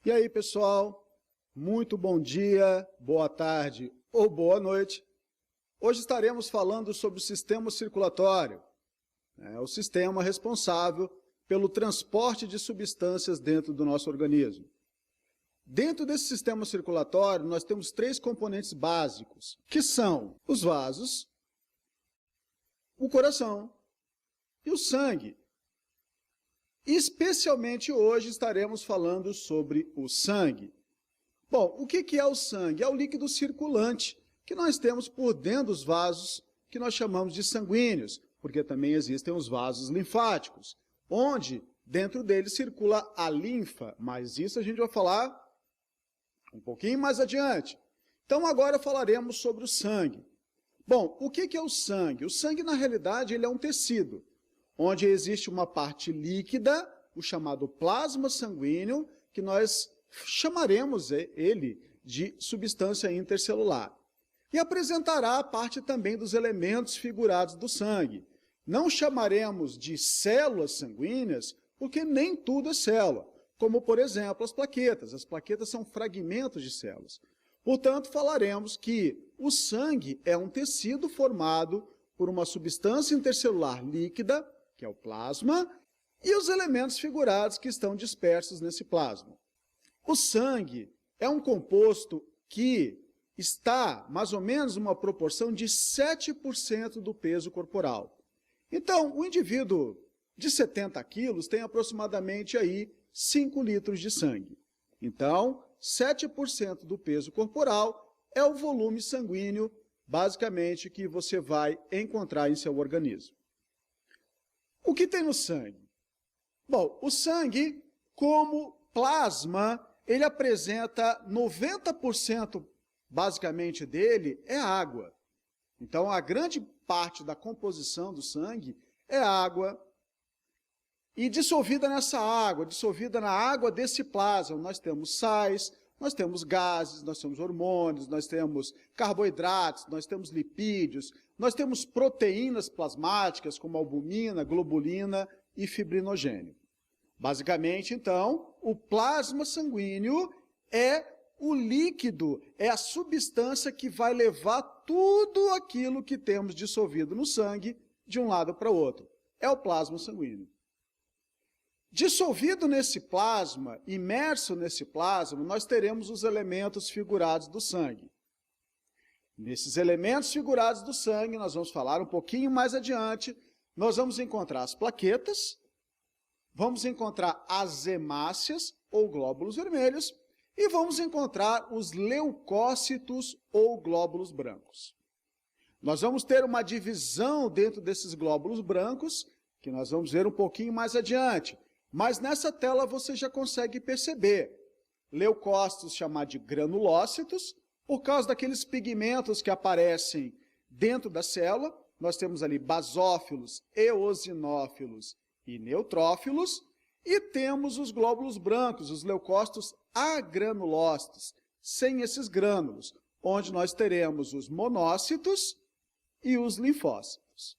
E aí, pessoal, muito bom dia, boa tarde ou boa noite. Hoje estaremos falando sobre o sistema circulatório, o sistema responsável pelo transporte de substâncias dentro do nosso organismo. Dentro desse sistema circulatório, nós temos três componentes básicos, que são os vasos, o coração e o sangue. Especialmente hoje estaremos falando sobre o sangue. Bom, o que é o sangue? É o líquido circulante que nós temos por dentro dos vasos, que nós chamamos de sanguíneos, porque também existem os vasos linfáticos, onde dentro deles circula a linfa, mas isso a gente vai falar um pouquinho mais adiante. Então agora falaremos sobre o sangue. Bom, o que é o sangue? O sangue, na realidade, ele é um tecido, onde existe uma parte líquida, o chamado plasma sanguíneo, que nós chamaremos ele de substância intercelular. E apresentará a parte também dos elementos figurados do sangue. Não chamaremos de células sanguíneas, porque nem tudo é célula, como, por exemplo, as plaquetas. As plaquetas são fragmentos de células. Portanto, falaremos que o sangue é um tecido formado por uma substância intercelular líquida, que é o plasma, e os elementos figurados que estão dispersos nesse plasma. O sangue é um composto que está mais ou menos numa proporção de 7% do peso corporal. Então, o indivíduo de 70 quilos tem aproximadamente aí 5 litros de sangue. Então, 7% do peso corporal é o volume sanguíneo, basicamente, que você vai encontrar em seu organismo. O que tem no sangue? Bom, o sangue, como plasma, ele apresenta 90%, basicamente, dele é água. Então, a grande parte da composição do sangue é água. E dissolvida nessa água, dissolvida na água desse plasma, nós temos sais, nós temos gases, nós temos hormônios, nós temos carboidratos, nós temos lipídios, nós temos proteínas plasmáticas, como albumina, globulina e fibrinogênio. Basicamente, então, o plasma sanguíneo é o líquido, é a substância que vai levar tudo aquilo que temos dissolvido no sangue de um lado para o outro. É o plasma sanguíneo. Dissolvido nesse plasma, imerso nesse plasma, nós teremos os elementos figurados do sangue. Nesses elementos figurados do sangue, nós vamos falar um pouquinho mais adiante, nós vamos encontrar as plaquetas, vamos encontrar as hemácias, ou glóbulos vermelhos, e vamos encontrar os leucócitos, ou glóbulos brancos. Nós vamos ter uma divisão dentro desses glóbulos brancos, que nós vamos ver um pouquinho mais adiante. Mas nessa tela você já consegue perceber leucócitos chamados de granulócitos, por causa daqueles pigmentos que aparecem dentro da célula. Nós temos ali basófilos, eosinófilos e neutrófilos. E temos os glóbulos brancos, os leucócitos agranulócitos, sem esses grânulos, onde nós teremos os monócitos e os linfócitos.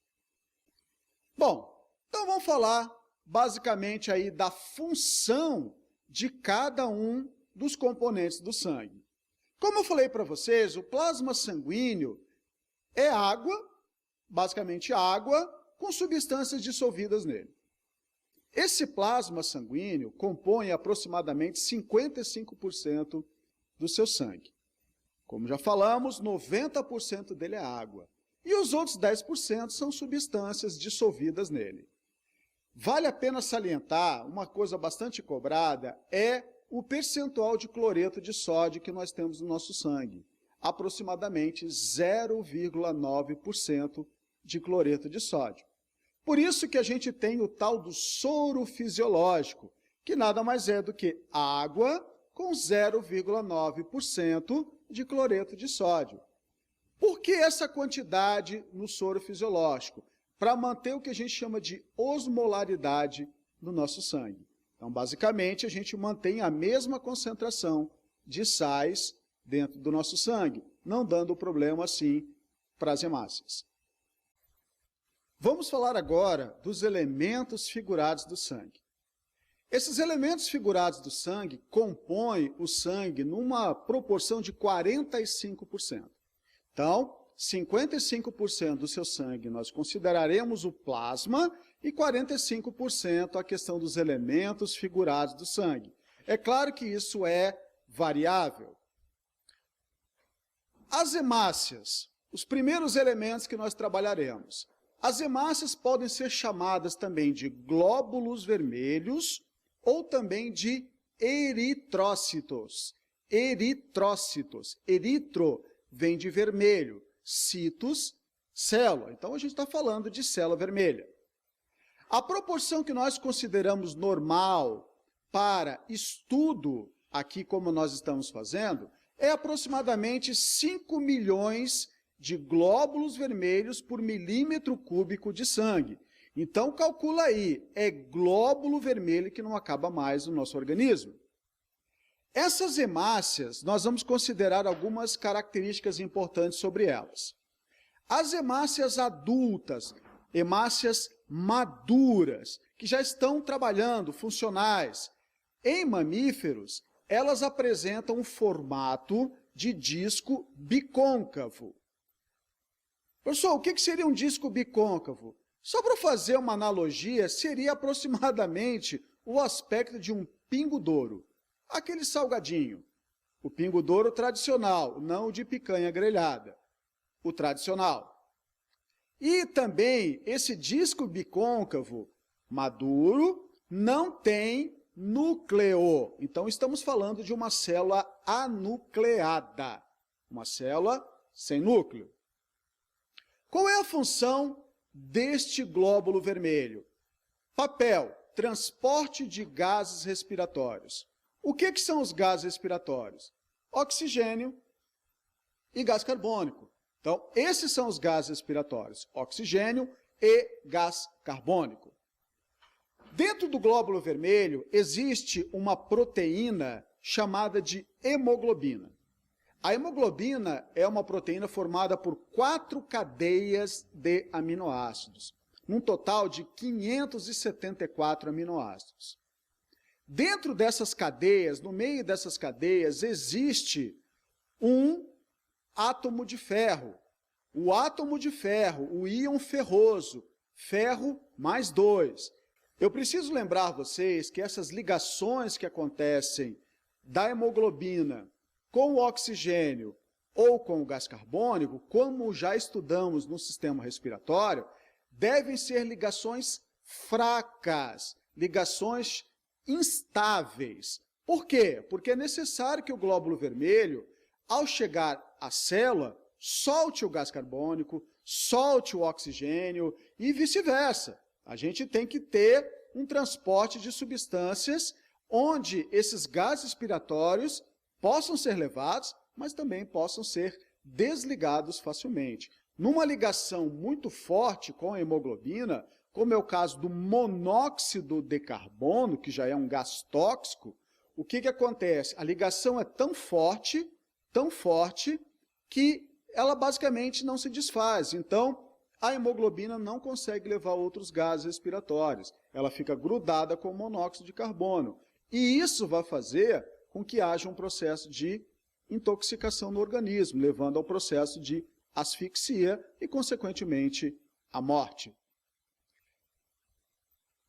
Bom, então vamos falar basicamente aí da função de cada um dos componentes do sangue. Como eu falei para vocês, o plasma sanguíneo é água, basicamente água, com substâncias dissolvidas nele. Esse plasma sanguíneo compõe aproximadamente 55% do seu sangue. Como já falamos, 90% dele é água. E os outros 10% são substâncias dissolvidas nele. Vale a pena salientar, uma coisa bastante cobrada é o percentual de cloreto de sódio que nós temos no nosso sangue. Aproximadamente 0,9% de cloreto de sódio. Por isso que a gente tem o tal do soro fisiológico, que nada mais é do que água com 0,9% de cloreto de sódio. Por que essa quantidade no soro fisiológico? Para manter o que a gente chama de osmolaridade no nosso sangue. Então, basicamente, a gente mantém a mesma concentração de sais dentro do nosso sangue, não dando problema, assim, para as hemácias. Vamos falar agora dos elementos figurados do sangue. Esses elementos figurados do sangue compõem o sangue numa proporção de 45%. Então, 55% do seu sangue nós consideraremos o plasma e 45% a questão dos elementos figurados do sangue. É claro que isso é variável. As hemácias, os primeiros elementos que nós trabalharemos. As hemácias podem ser chamadas também de glóbulos vermelhos ou também de eritrócitos. Eritrócitos. Eritro vem de vermelho. Citos, célula. Então, a gente está falando de célula vermelha. A proporção que nós consideramos normal para estudo, aqui como nós estamos fazendo, é aproximadamente 5 milhões de glóbulos vermelhos por milímetro cúbico de sangue. Então, calcula aí, é glóbulo vermelho que não acaba mais no nosso organismo. Essas hemácias, nós vamos considerar algumas características importantes sobre elas. As hemácias adultas, hemácias maduras, que já estão trabalhando, funcionais, em mamíferos, elas apresentam um formato de disco bicôncavo. Professor, o que seria um disco bicôncavo? Só para fazer uma analogia, seria aproximadamente o aspecto de um pingo douro. Aquele salgadinho, o pingo douro tradicional, não o de picanha grelhada, o tradicional. E também esse disco bicôncavo maduro não tem núcleo. Então estamos falando de uma célula anucleada, uma célula sem núcleo. Qual é a função deste glóbulo vermelho? Papel, transporte de gases respiratórios. O que são os gases respiratórios? Oxigênio e gás carbônico. Então, esses são os gases respiratórios, oxigênio e gás carbônico. Dentro do glóbulo vermelho existe uma proteína chamada de hemoglobina. A hemoglobina é uma proteína formada por 4 cadeias de aminoácidos, num total de 574 aminoácidos. Dentro dessas cadeias, no meio dessas cadeias, existe um átomo de ferro. O átomo de ferro, o íon ferroso, ferro mais 2. Eu preciso lembrar vocês que essas ligações que acontecem da hemoglobina com o oxigênio ou com o gás carbônico, como já estudamos no sistema respiratório, devem ser ligações fracas, ligações instáveis. Por quê? Porque é necessário que o glóbulo vermelho, ao chegar à célula, solte o gás carbônico, solte o oxigênio e vice-versa. A gente tem que ter um transporte de substâncias onde esses gases respiratórios possam ser levados, mas também possam ser desligados facilmente. Numa ligação muito forte com a hemoglobina, como é o caso do monóxido de carbono, que já é um gás tóxico, o que acontece? A ligação é tão forte, que ela basicamente não se desfaz. Então, a hemoglobina não consegue levar outros gases respiratórios. Ela fica grudada com o monóxido de carbono. E isso vai fazer com que haja um processo de intoxicação no organismo, levando ao processo de asfixia e, consequentemente, a morte.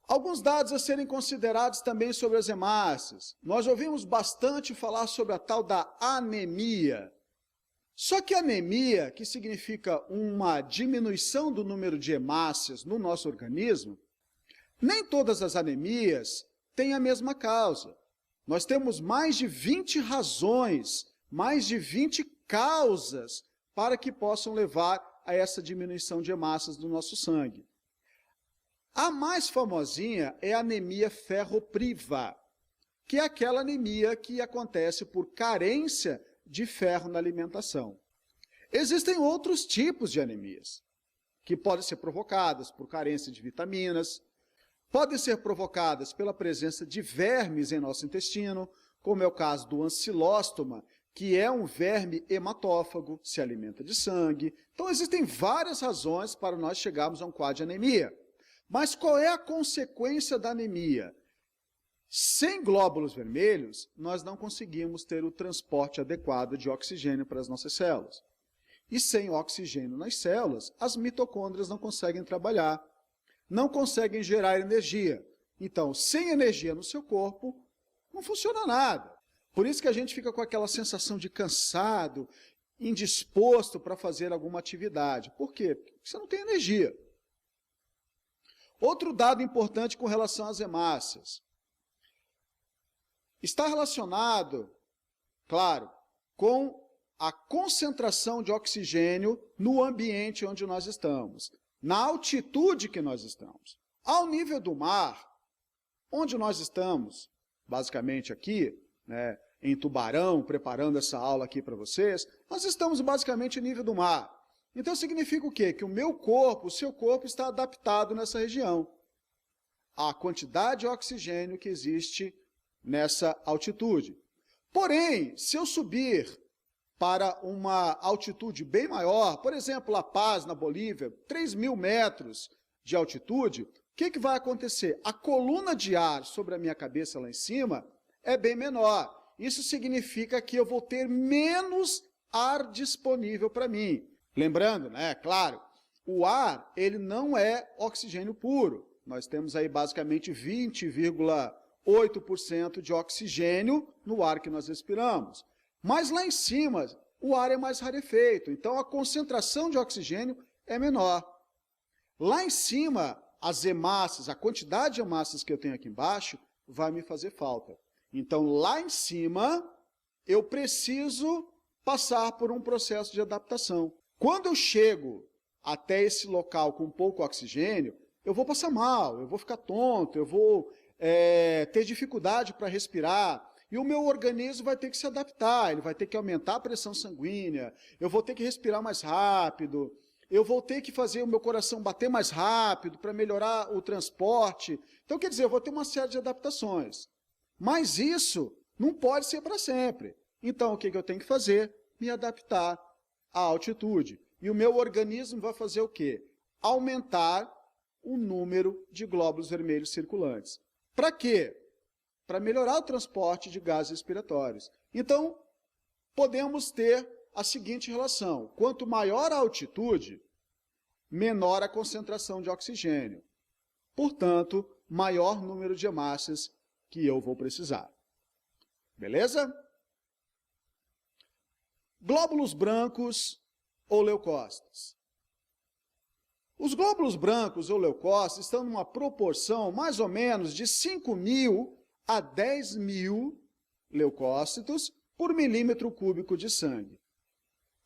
Alguns dados a serem considerados também sobre as hemácias. Nós ouvimos bastante falar sobre a tal da anemia. Só que anemia, que significa uma diminuição do número de hemácias no nosso organismo, nem todas as anemias têm a mesma causa. Nós temos mais de 20 razões, mais de 20 causas para que possam levar a essa diminuição de hemácias do nosso sangue. A mais famosinha é a anemia ferropriva, que é aquela anemia que acontece por carência de ferro na alimentação. Existem outros tipos de anemias, que podem ser provocadas por carência de vitaminas, podem ser provocadas pela presença de vermes em nosso intestino, como é o caso do ancilóstoma, que é um verme hematófago, se alimenta de sangue. Então, existem várias razões para nós chegarmos a um quadro de anemia. Mas qual é a consequência da anemia? Sem glóbulos vermelhos, nós não conseguimos ter o transporte adequado de oxigênio para as nossas células. E sem oxigênio nas células, as mitocôndrias não conseguem trabalhar, não conseguem gerar energia. Então, sem energia no seu corpo, não funciona nada. Por isso que a gente fica com aquela sensação de cansado, indisposto para fazer alguma atividade. Por quê? Porque você não tem energia. Outro dado importante com relação às hemácias. Está relacionado, claro, com a concentração de oxigênio no ambiente onde nós estamos, na altitude que nós estamos. Ao nível do mar, onde nós estamos, basicamente aqui, né, em Tubarão, preparando essa aula aqui para vocês, nós estamos basicamente no nível do mar. Então significa o quê? Que o meu corpo, o seu corpo está adaptado nessa região. A quantidade de oxigênio que existe nessa altitude. Porém, se eu subir para uma altitude bem maior, por exemplo, La Paz, na Bolívia, 3.000 metros de altitude, o que vai acontecer? A coluna de ar sobre a minha cabeça lá em cima é bem menor. Isso significa que eu vou ter menos ar disponível para mim. Lembrando, né, claro, o ar ele não é oxigênio puro. Nós temos aí basicamente 20,8% de oxigênio no ar que nós respiramos. Mas lá em cima, o ar é mais rarefeito, então a concentração de oxigênio é menor. Lá em cima, as hemácias, a quantidade de hemácias que eu tenho aqui embaixo, vai me fazer falta. Então, lá em cima, eu preciso passar por um processo de adaptação. Quando eu chego até esse local com pouco oxigênio, eu vou passar mal, eu vou ficar tonto, eu vou ter dificuldade para respirar, e o meu organismo vai ter que se adaptar, ele vai ter que aumentar a pressão sanguínea, eu vou ter que respirar mais rápido, eu vou ter que fazer o meu coração bater mais rápido para melhorar o transporte. Então, quer dizer, eu vou ter uma série de adaptações. Mas isso não pode ser para sempre. Então, o que eu tenho que fazer? Me adaptar à altitude. E o meu organismo vai fazer o quê? Aumentar o número de glóbulos vermelhos circulantes. Para quê? Para melhorar o transporte de gases respiratórios. Então, podemos ter a seguinte relação. Quanto maior a altitude, menor a concentração de oxigênio. Portanto, maior número de hemácias que eu vou precisar. Beleza? Glóbulos brancos ou leucócitos. Os glóbulos brancos ou leucócitos estão numa proporção mais ou menos de 5.000 a 10.000 leucócitos por milímetro cúbico de sangue.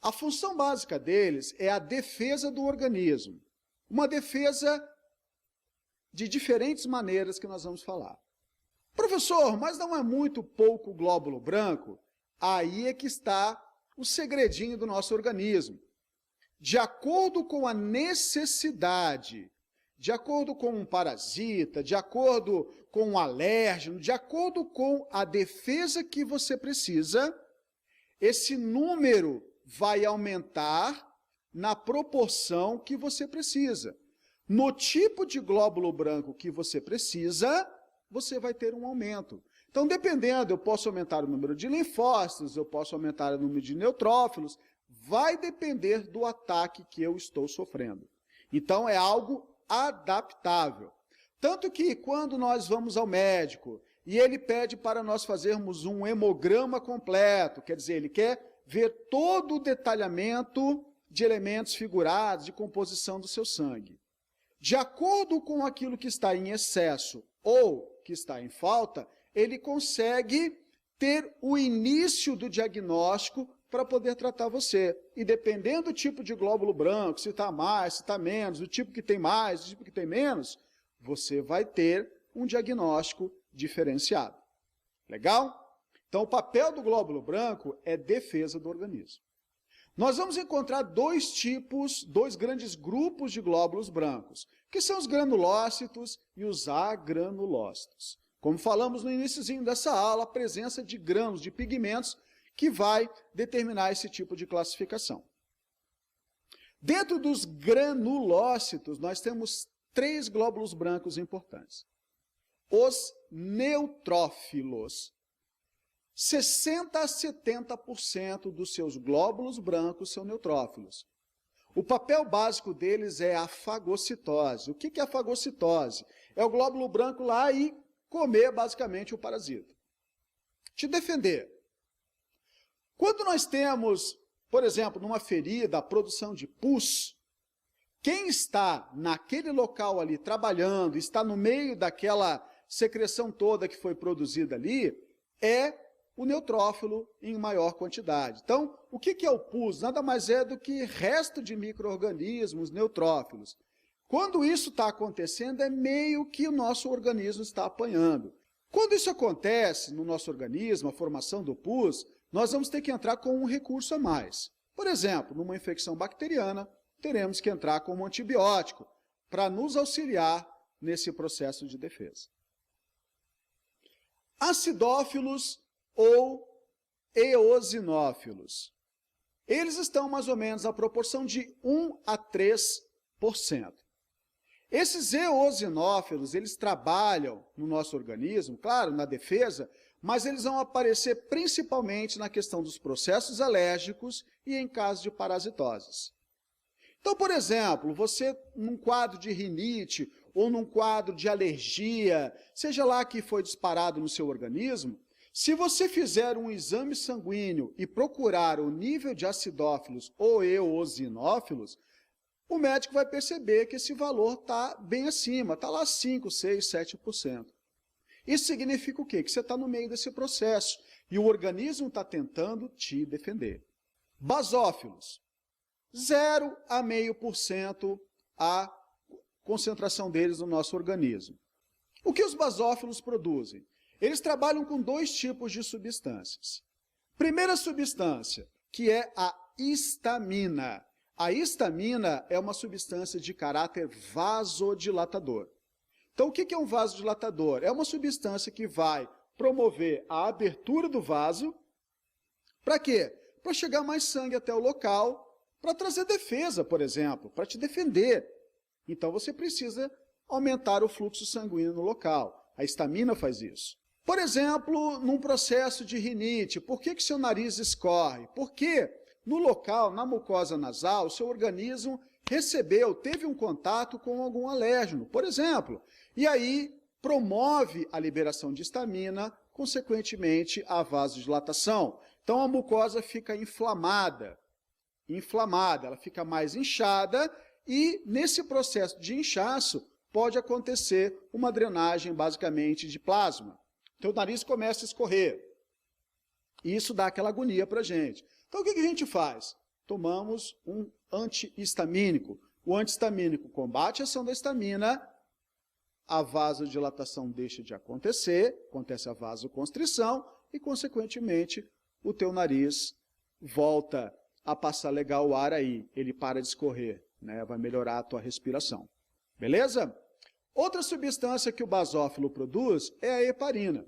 A função básica deles é a defesa do organismo. Uma defesa de diferentes maneiras que nós vamos falar. Professor, mas não é muito pouco glóbulo branco? Aí é que está o segredinho do nosso organismo. De acordo com a necessidade, de acordo com um parasita, de acordo com um alérgeno, de acordo com a defesa que você precisa, esse número vai aumentar na proporção que você precisa. No tipo de glóbulo branco que você precisa, você vai ter um aumento. Então, dependendo, eu posso aumentar o número de linfócitos, eu posso aumentar o número de neutrófilos, vai depender do ataque que eu estou sofrendo. Então, é algo adaptável. Tanto que, quando nós vamos ao médico e ele pede para nós fazermos um hemograma completo, quer dizer, ele quer ver todo o detalhamento de elementos figurados, de composição do seu sangue. De acordo com aquilo que está em excesso ou que está em falta, ele consegue ter o início do diagnóstico para poder tratar você. E dependendo do tipo de glóbulo branco, se está mais, se está menos, do tipo que tem mais, do tipo que tem menos, você vai ter um diagnóstico diferenciado. Legal? Então, o papel do glóbulo branco é defesa do organismo. Nós vamos encontrar dois grandes grupos de glóbulos brancos, que são os granulócitos e os agranulócitos. Como falamos no iniciozinho dessa aula, a presença de grãos, de pigmentos, que vai determinar esse tipo de classificação. Dentro dos granulócitos, nós temos 3 glóbulos brancos importantes. os neutrófilos. 60% a 70% dos seus glóbulos brancos são neutrófilos. O papel básico deles é a fagocitose. O que é a fagocitose? É o glóbulo branco lá e comer basicamente o parasita. Te defender. Quando nós temos, por exemplo, numa ferida, a produção de pus, quem está naquele local ali trabalhando, está no meio daquela secreção toda que foi produzida ali, é o neutrófilo em maior quantidade. Então, o que é o pus? Nada mais é do que resto de micro-organismos neutrófilos. Quando isso está acontecendo, é meio que o nosso organismo está apanhando. Quando isso acontece no nosso organismo, a formação do pus, nós vamos ter que entrar com um recurso a mais. Por exemplo, numa infecção bacteriana, teremos que entrar com um antibiótico para nos auxiliar nesse processo de defesa. Acidófilos ou eosinófilos. Eles estão mais ou menos na proporção de 1 a 3%. Esses eosinófilos, eles trabalham no nosso organismo, claro, na defesa, mas eles vão aparecer principalmente na questão dos processos alérgicos e em caso de parasitoses. Então, por exemplo, você num quadro de rinite ou num quadro de alergia, seja lá que foi disparado no seu organismo, se você fizer um exame sanguíneo e procurar o nível de acidófilos ou eosinófilos, o médico vai perceber que esse valor está bem acima, está lá 5, 6, 7%. Isso significa o quê? Que você está no meio desse processo e o organismo está tentando te defender. Basófilos, 0 a 0,5% a concentração deles no nosso organismo. O que os basófilos produzem? Eles trabalham com 2 tipos de substâncias. Primeira substância, que é a histamina. A histamina é uma substância de caráter vasodilatador. Então, o que é um vasodilatador? É uma substância que vai promover a abertura do vaso. Para quê? Para chegar mais sangue até o local, para trazer defesa, por exemplo, para te defender. Então, você precisa aumentar o fluxo sanguíneo no local. A histamina faz isso. Por exemplo, num processo de rinite, por que seu nariz escorre? Porque no local, na mucosa nasal, o seu organismo teve um contato com algum alérgeno, por exemplo, e aí promove a liberação de histamina, consequentemente a vasodilatação. Então a mucosa fica inflamada, ela fica mais inchada e nesse processo de inchaço pode acontecer uma drenagem basicamente de plasma. Então o nariz começa a escorrer. E isso dá aquela agonia para a gente. Então o que a gente faz? Tomamos um antihistamínico. O antihistamínico combate a ação da histamina, a vasodilatação deixa de acontecer, acontece a vasoconstrição e, consequentemente, o teu nariz volta a passar legal o ar aí. Ele para de escorrer, né? Vai melhorar a tua respiração. Beleza? Outra substância que o basófilo produz é a heparina.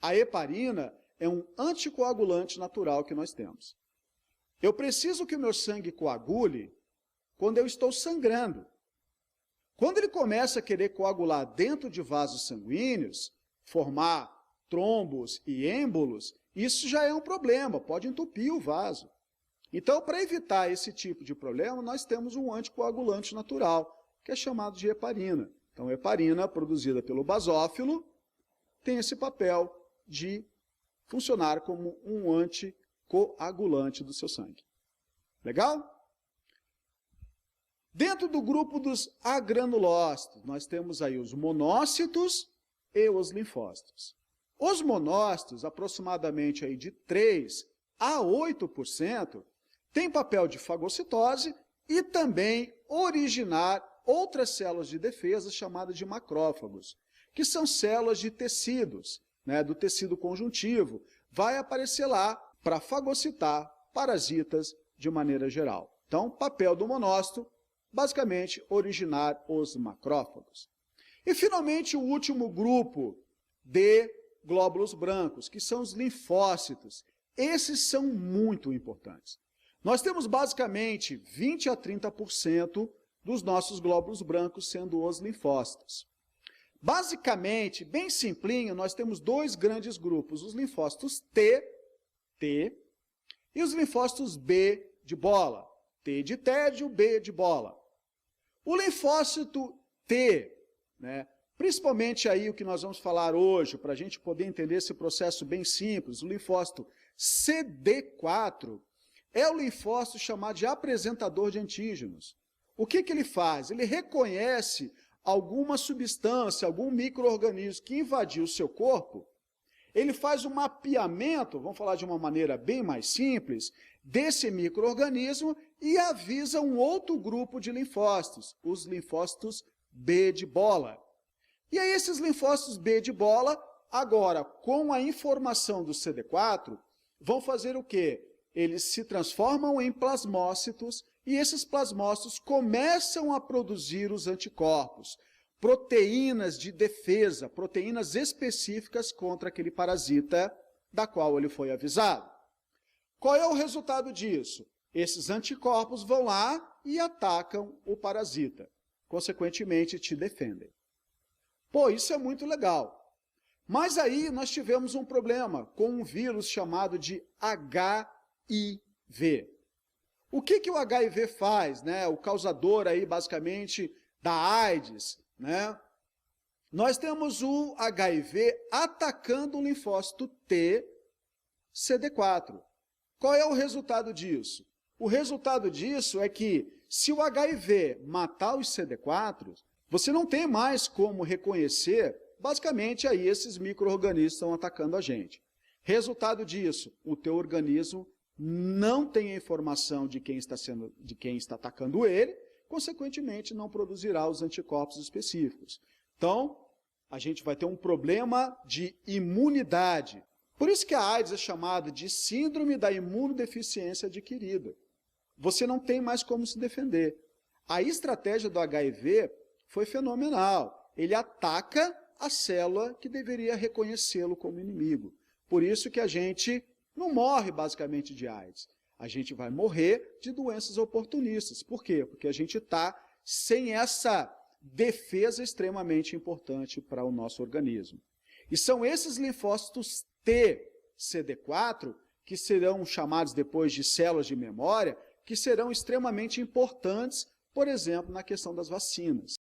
A heparina é um anticoagulante natural que nós temos. Eu preciso que o meu sangue coagule quando eu estou sangrando. Quando ele começa a querer coagular dentro de vasos sanguíneos, formar trombos e êmbolos, isso já é um problema, pode entupir o vaso. Então, para evitar esse tipo de problema, nós temos um anticoagulante natural, que é chamado de heparina. Então, a heparina, produzida pelo basófilo, tem esse papel de funcionar como um anticoagulante do seu sangue. Legal? Dentro do grupo dos agranulócitos, nós temos aí os monócitos e os linfócitos. Os monócitos, aproximadamente aí de 3 a 8%, têm papel de fagocitose e também originar outras células de defesa chamadas de macrófagos, que são células de tecidos, né, do tecido conjuntivo. Vai aparecer lá para fagocitar parasitas de maneira geral. Então, papel do monócito, basicamente, originar os macrófagos. E, finalmente, o último grupo de glóbulos brancos, que são os linfócitos. Esses são muito importantes. Nós temos, basicamente, 20 a 30% dos nossos glóbulos brancos sendo os linfócitos. Basicamente, bem simplinho, nós temos dois grandes grupos, os linfócitos T e os linfócitos B de bola. T de tédio, B de bola. O linfócito T, né, principalmente aí o que nós vamos falar hoje, para a gente poder entender esse processo bem simples, o linfócito CD4 é o linfócito chamado de apresentador de antígenos. O que ele faz? Ele reconhece alguma substância, algum micro-organismo que invadiu o seu corpo, ele faz um mapeamento, vamos falar de uma maneira bem mais simples, desse micro-organismo e avisa um outro grupo de linfócitos, os linfócitos B de bola. E aí esses linfócitos B de bola, agora com a informação do CD4, vão fazer o quê? Eles se transformam em plasmócitos e esses plasmócitos começam a produzir os anticorpos, proteínas de defesa, proteínas específicas contra aquele parasita da qual ele foi avisado. Qual é o resultado disso? Esses anticorpos vão lá e atacam o parasita, consequentemente te defendem. Pô, isso é muito legal. Mas aí nós tivemos um problema com um vírus chamado de HIV. O que o HIV faz, né? O causador aí basicamente da AIDS, né? Nós temos o HIV atacando o linfócito T, CD4. Qual é o resultado disso? O resultado disso é que se o HIV matar os CD4, você não tem mais como reconhecer, basicamente aí esses micro-organismos estão atacando a gente. Resultado disso, o teu organismo não tem a informação de quem está atacando ele, consequentemente não produzirá os anticorpos específicos. Então, a gente vai ter um problema de imunidade. Por isso que a AIDS é chamada de síndrome da imunodeficiência adquirida. Você não tem mais como se defender. A estratégia do HIV foi fenomenal. Ele ataca a célula que deveria reconhecê-lo como inimigo. Por isso que a gente não morre basicamente de AIDS. A gente vai morrer de doenças oportunistas. Por quê? Porque a gente está sem essa defesa extremamente importante para o nosso organismo. E são esses linfócitos T, CD4, que serão chamados depois de células de memória, que serão extremamente importantes, por exemplo, na questão das vacinas.